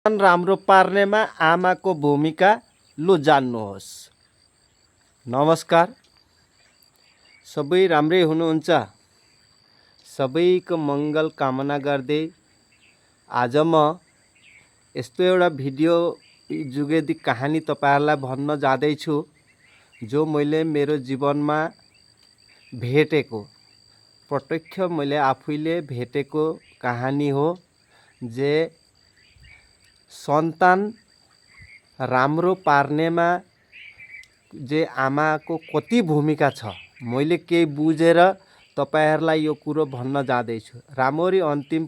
राम्रो पार्नेमा आमाको भूमिका लु जान्नुहोस्। नमस्कार, सबै राम्रै हुनुहुन्छ? सबैको मङ्गल कामना गर्दै आज म यस्तो एउटा भिडियो जुगेदी कहानी तपाईहरुलाई भन्न जाँदैछु जो मैले मेरो जीवनमा भेटेको, प्रत्यक्ष मैले आफैले भेटेको कहानी हो। जे सन्तान राम्रो पार्नेमा जे आमाको कति भूमिका छ, मैले केही बुझेर तपाईहरुलाई यो कुरो भन्न जाँदैछु। राम्ररी अन्तिम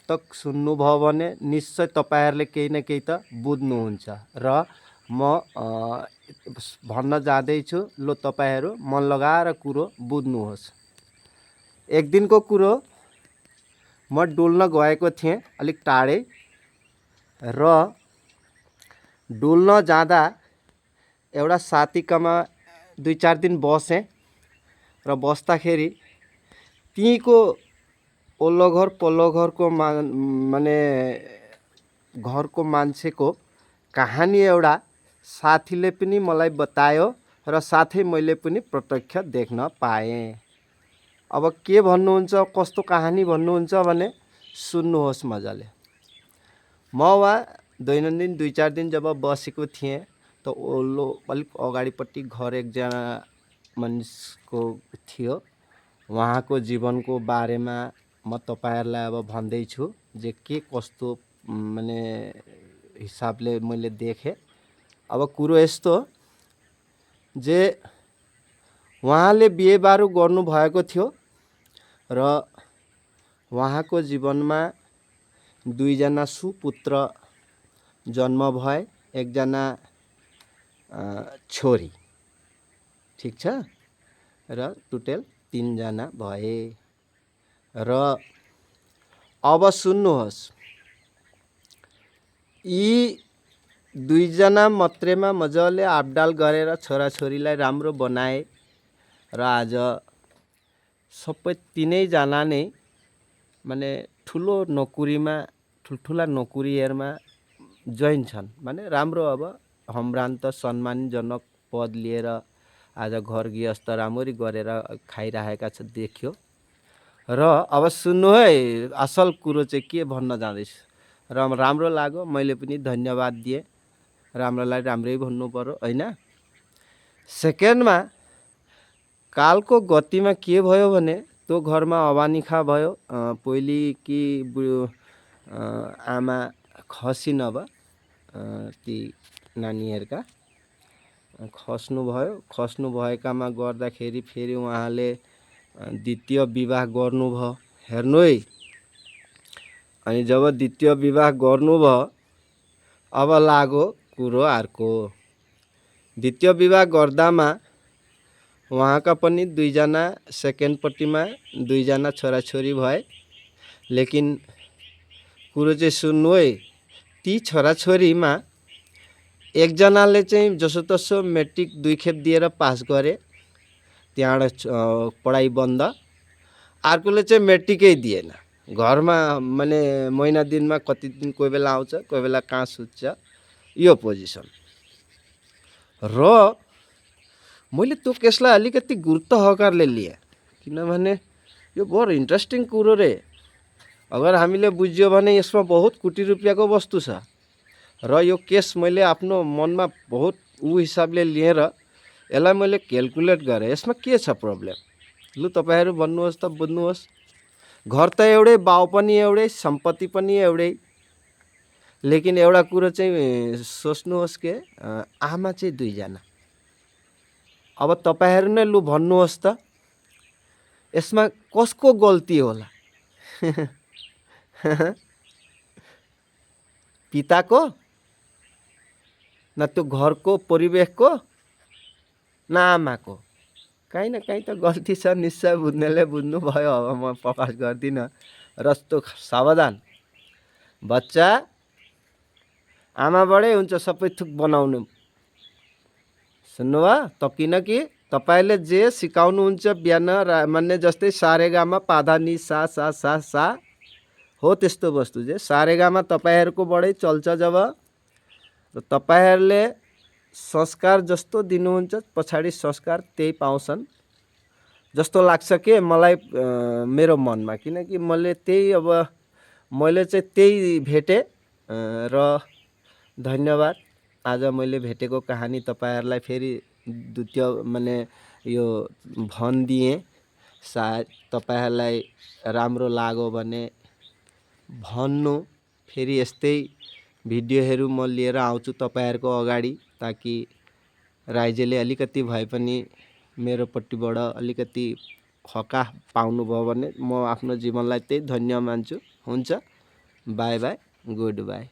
तक सुन्नुभयो भने निश्चय तपाईहरुले केही न केही त बुझ्नुहुन्छ र म भन्न जाँदैछु। लो तपाईहरु मन लगाएर कुरो बुझ्नुहोस्। एक दिनको कुरो, म डुल्न गएको थिएँ अलिक टाढै र डुल्न जाँदा एउटा साथीकोमा 2-4 दिन बसेँ र बस्दाखेरि तीको ओल्लो घर पल्लो घरको माने घरको मान्छेको कहानी एउटा साथीले पनि मलाई बतायो र साथै मैले पनि प्रत्यक्ष देख्न पाएँ। अब के भन्नुहुन्छ, कस्तो कहानी भन्नुहुन्छ भने सुन्नुहोस् मजाले। म वहाँ दैनन्दिन 2-4 दिन जब बसेको थिएँ त ओल्लो अलिक अगाडिपट्टि घर एकजना मानिसको थियो। उहाँको जीवनको बारेमा म तपाईहरुलाई अब भन्दैछु जे के कस्तो माने हिसाबले मैले देखेँ। अब कुरो यस्तो जे उहाँले बिहेबारु गर्नु भएको थियो र उहाँको जीवनमा 2 जना सुपुत्र जन्म भए, 1 जना छोरी, ठीक छ, र टोटल 3 जना भए। र अब सुन्नुहोस्, यी 2 जना मात्रेमा मजाले आपडाल गरेर छोराछोरीलाई राम्रो बनाए र आज सबै 3 जना नै माने ठुलो नोकरीमा, ठुल्ठुला नोकरीहरुमा जोइन छन्। माने राम्रो अब सम्भ्रान्त सम्मानजनक पद लिएर आज घर गृहस्थ राम्ररी गरेर खाइरहेका छ देखियो। र अब सुन्नु है, असल कुरो चाहिँ के भन्न जाँदैछु र राम्रो लाग्यो, मैले पनि धन्यवाद दिए। राम्रोलाई राम्रै भन्नु पर्यो हैन। सेकेन्डमा कालको गतिमा के भयो भने त्यो घरमा अवानिखा भयो। पहिले कि आमा खसिन, अब ती नानीहरुका खस्नु भयो। खस्नु भएकामा गर्दाखेरि फेरि उहाँले द्वितीय विवाह गर्नुभयो। हेर्नु है, अनि जब द्वितीय विवाह गर्नुभयो अब लाग्यो कुरो अर्को। द्वितीय विवाह गर्दामा उहाँका पनि 2 जना, सेकेन्ड पट्टिमा 2 जना छोराछोरी भए। लेकिन कुरो चाहिँ सुन्नु है, ती छोराछोरीमा 1 जनाले चाहिँ जसोतसो मेट्रिक 2 खेप दिएर पास गरे, त्यहाँबाट पढाइ बन्द। अर्कोले चाहिँ मेट्रिकै दिएन, घरमा माने महिना दिनमा कति दिन कोही बेला आउँछ, कोही बेला कहाँ सुत्छ, यो पोजिसन। र मैले त्यो केसलाई अलिकति गुरुत्व हकारले लिए, किनभने यो बडो इन्ट्रेस्टिङ कुरो रे। अगर हामीले बुझ्यो भने यसमा बहुत कोटी रुपैयाँको वस्तु छ। र यो केस मैले आफ्नो मनमा बहुत हिसाबले लिएर यसलाई मैले क्याल्कुलेट गरेँ, यसमा के छ प्रब्लम। लु तपाईहरु भन्नुहोस् त, बुझ्नुहोस्। घर त एउटै, बाउ पनि एउटै, सम्पत्ति पनि एउटै, लेकिन एउटा कुरो चाहिँ सोच्नुहोस् के आमा चाहिँ 2 जना। अब तपाईहरु नै लु भन्नुहोस् त, यसमा कसको गल्ती होला? पिताको, न त्यो घरको परिवेशको, न आमाको? कहीँ न कहीँ त गल्ती छ, निश्चय बुझ्नेले बुझ्नु भयो। अब म प्रकाश गर्दिन। रस्तो सावधान, बच्चा आमाबाटै हुन्छ सबै थुक बनाउनु, सुन्नुभयो त? किनकि तपाईले जे सिकाउनुहुन्छ बिहान मान्ने जस्तै सारेगामा पाधा नि सा सा सा सा हो त्यस्तो वस्तु चाहिँ सारेगामा तपाईहरुकोबाटै चल्छ जब र तपाईहरुले संस्कार जस्तो दिनुहुन्छ पछाडि संस्कार त्यही पाउँछन् जस्तो लाग्छ के मलाई मेरो मनमा, किनकि मैले त्यही अब मैले चाहिँ त्यही भेटे र धन्यवाद। आज मैले भेटेको कहानी तपाईहरुलाई फेरि द्वितीय माने यो भनिदिएँ। सायद तपाईहरुलाई राम्रो लाग्यो भने भन्नु, फेरि यस्तै भिडियोहरू म लिएर आउँछु तपाईहरुको अगाडि, ताकि राइजले अलिकति भए पनि मेरोपट्टिबाट अलिकति हका पाउनुभयो भने म आफ्नो जीवनलाई त्यही धन्य मान्छु। हुन्छ, बाई बाई, गुड बाई।